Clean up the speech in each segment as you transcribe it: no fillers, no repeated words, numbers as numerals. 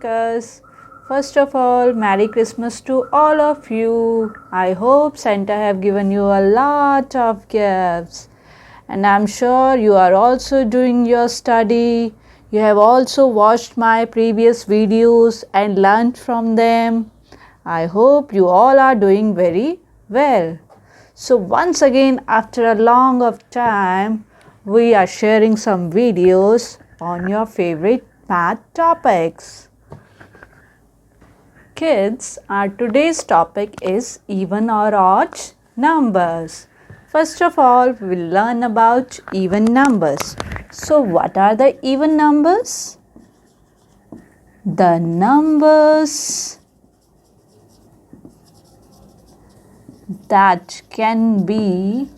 Pankaj. First of all, Merry Christmas to all of you. I hope Santa have given you a lot of gifts. And I'm sure you are also doing your study. You have also watched my previous videos and learned from them. I hope you all are doing very well. So once again, after a long of time, we are sharing some videos on your favorite math topics. Kids, our today's topic is even or odd numbers. First of all, we'll learn about even numbers. So what are the even numbers? The numbers that can be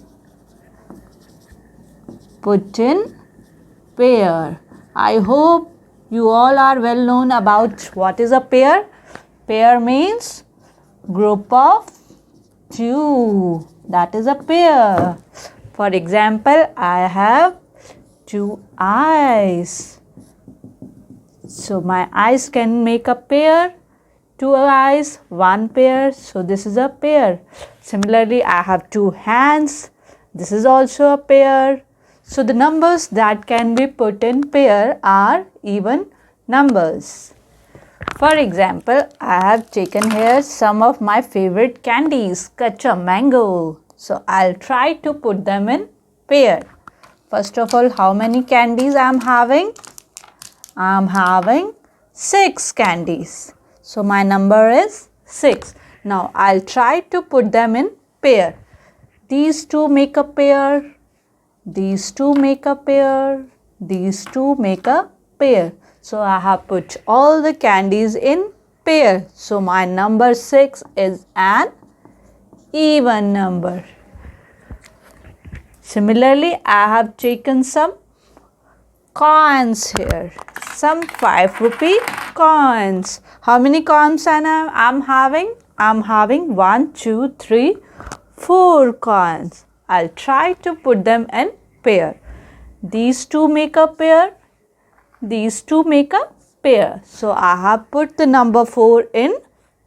put in pair. I hope you all are well known about what is a pair. Pair means group of two. That is a pair. For example, I have two eyes. So my eyes can make a pair. Two eyes, one pair. So this is a pair. Similarly, I have two hands. This is also a pair. So the numbers that can be put in pair are even numbers. For example, I have taken here some of my favorite candies, Kacha Mango. So I'll try to put them in pair. First of all, how many candies I am having? I am having 6 candies. So my number is 6. Now I'll try to put them in pair. These two make a pair. These two make a pair. These two make a pair. So I have put all the candies in pair. So my number 6 is an even number. Similarly, I have taken some coins here. Some 5 rupee coins. How many coins I'm having? I'm having 1, 2, 3, 4 coins. I'll try to put them in pair. These two make a pair. These two make a pair. So I have put the number 4 in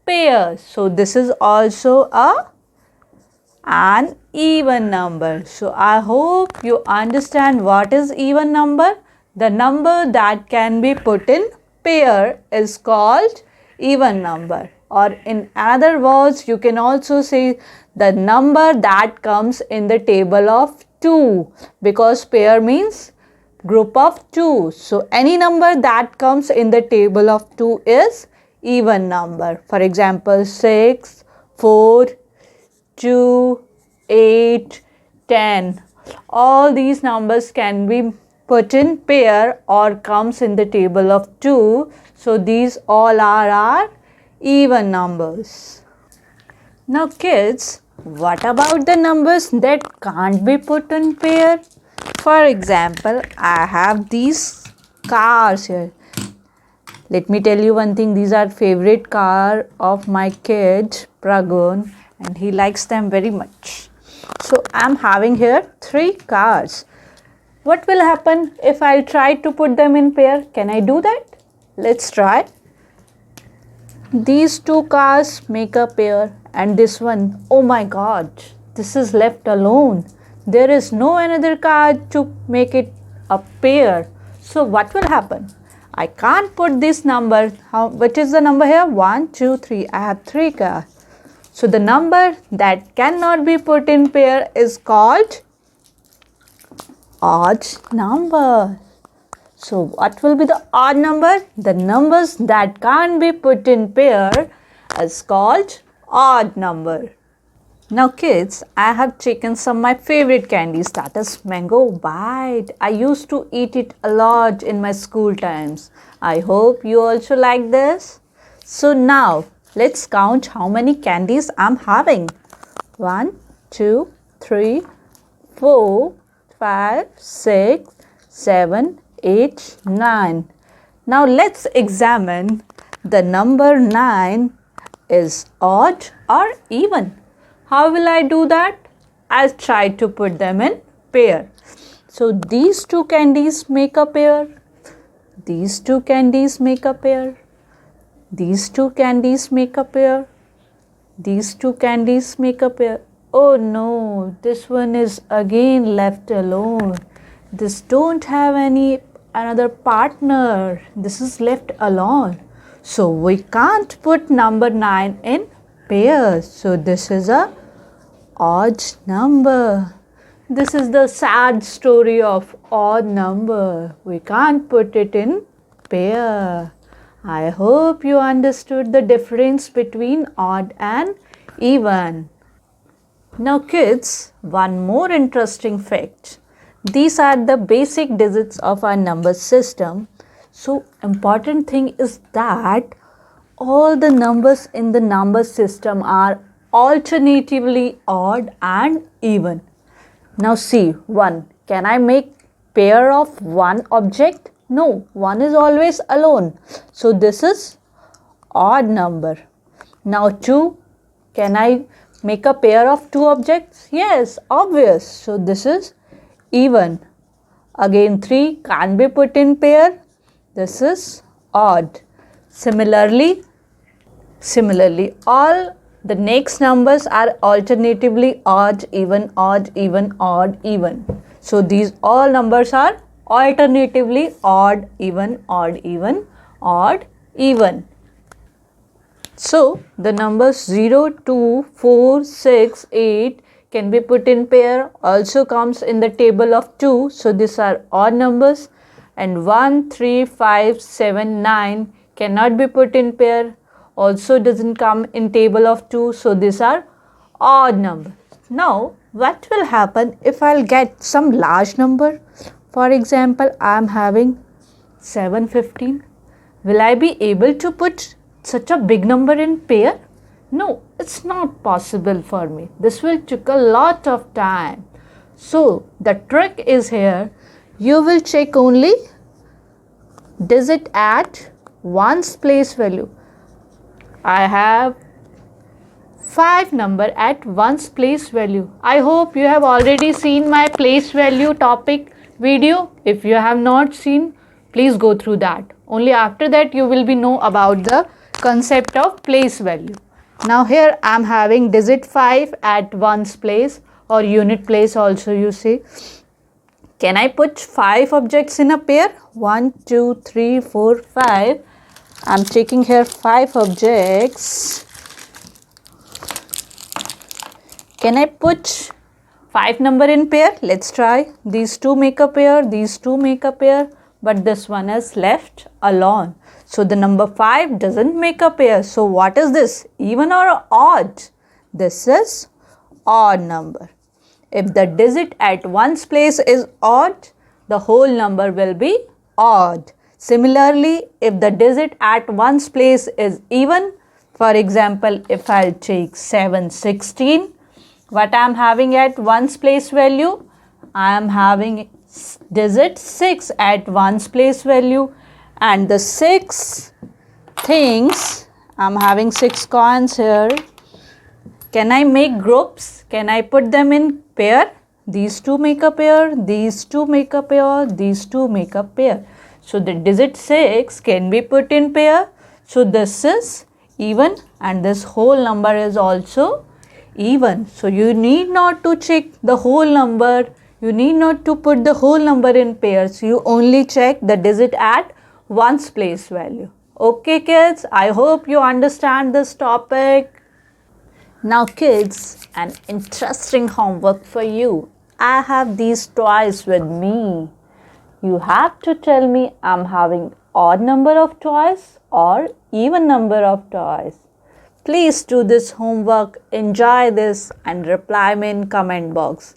pair. So this is also an even number. So I hope you understand what is even number. The number that can be put in pair is called even number. Or in other words, you can also say the number that comes in the table of 2, because pair means group of 2. So any number that comes in the table of 2 is even number. For example, 6, 4, 2, 8, 10. All these numbers can be put in pair or comes in the table of 2. So these all are our even numbers. Now kids, what about the numbers that can't be put in pair? For example, I have these cars here. Let me tell you one thing. These are favorite car of my kid, Pragun, and he likes them very much. So I'm having here 3 cars. What will happen if I try to put them in pair? Can I do that? Let's try. These 2 cars make a pair, and this one, oh my God, this is left alone. There is no another car to make it a pair. So what will happen? I can't put this number. What is the number here? 1, 2, 3. I have 3 cars. So the number that cannot be put in pair is called odd number. So what will be the odd number? The numbers that can't be put in pair is called odd number. Now kids, I have taken some of my favorite candies, that is Mango Bite. I used to eat it a lot in my school times. I hope you also like this. So now let's count how many candies I'm having. 1, 2, 3, 4, 5, 6, 7, 8, 9. Now let's examine the number 9 is odd or even. How will I do that? I'll try to put them in pair. So these 2 candies make a pair. These 2 candies make a pair. These two candies make a pair. These two candies make a pair. Oh no, this one is again left alone. This don't have any another partner. This is left alone. So we can't put number 9 in pairs. So this is a odd number. This is the sad story of odd number. We can't put it in pair. I hope you understood the difference between odd and even. Now kids, one more interesting fact. These are the basic digits of our number system. So important thing is that all the numbers in the number system are alternatively odd and even. Now see, 1. Can I make pair of one object? No, 1 is always alone. So this is odd number. Now 2. Can I make a pair of two objects? Yes, obvious. So this is even. Again 3 can't be put in pair. This is odd. Similarly, all the next numbers are alternatively odd, even, odd, even, odd, even. So these all numbers are alternatively odd, even, odd, even, odd, even. So the numbers 0, 2, 4, 6, 8 can be put in pair, also comes in the table of 2. So these are odd numbers. And 1, 3, 5, 7, 9 cannot be put in pair, also doesn't come in table of 2. So these are odd numbers. Now what will happen if I'll get some large number? For example, I am having 715. Will I be able to put such a big number in pair? No, it's not possible for me. This will take a lot of time. So the trick is here. You will check only digit at one's place value. I have 5 number at one's place value. I hope you have already seen my place value topic video. If you have not seen, please go through that. Only after that you will be know about the concept of place value. Now here I am having digit 5 at one's place or unit place also you say. Can I put 5 objects in a pair? 1, 2, 3, 4, 5. I am taking here 5 objects. Can I put 5 number in pair? Let's try. These two make a pair, these two make a pair, but this one is left alone. So the number 5 doesn't make a pair. So what is this? Even or odd? This is odd number. If the digit at one's place is odd, the whole number will be odd. Similarly, if the digit at one's place is even, for example, if I'll take 716, what I am having at one's place value? I am having digit 6 at one's place value, and the 6 things, I am having 6 coins here. Can I make groups? Can I put them in pair? These two make a pair, these two make a pair, these two make a pair. So the digit 6 can be put in pair. So this is even and this whole number is also even. So you need not to check the whole number. You need not to put the whole number in pairs. You only check the digit at one's place value. Okay kids, I hope you understand this topic. Now kids, an interesting homework for you. I have these toys with me. You have to tell me I'm having odd number of toys or even number of toys. Please do this homework, enjoy this and reply me in comment box.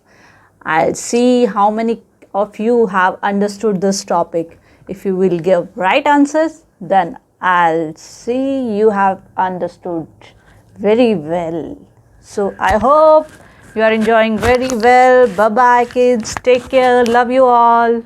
I'll see how many of you have understood this topic. If you will give right answers, then I'll see you have understood very well. So I hope you are enjoying very well. Bye bye kids. Take care. Love you all.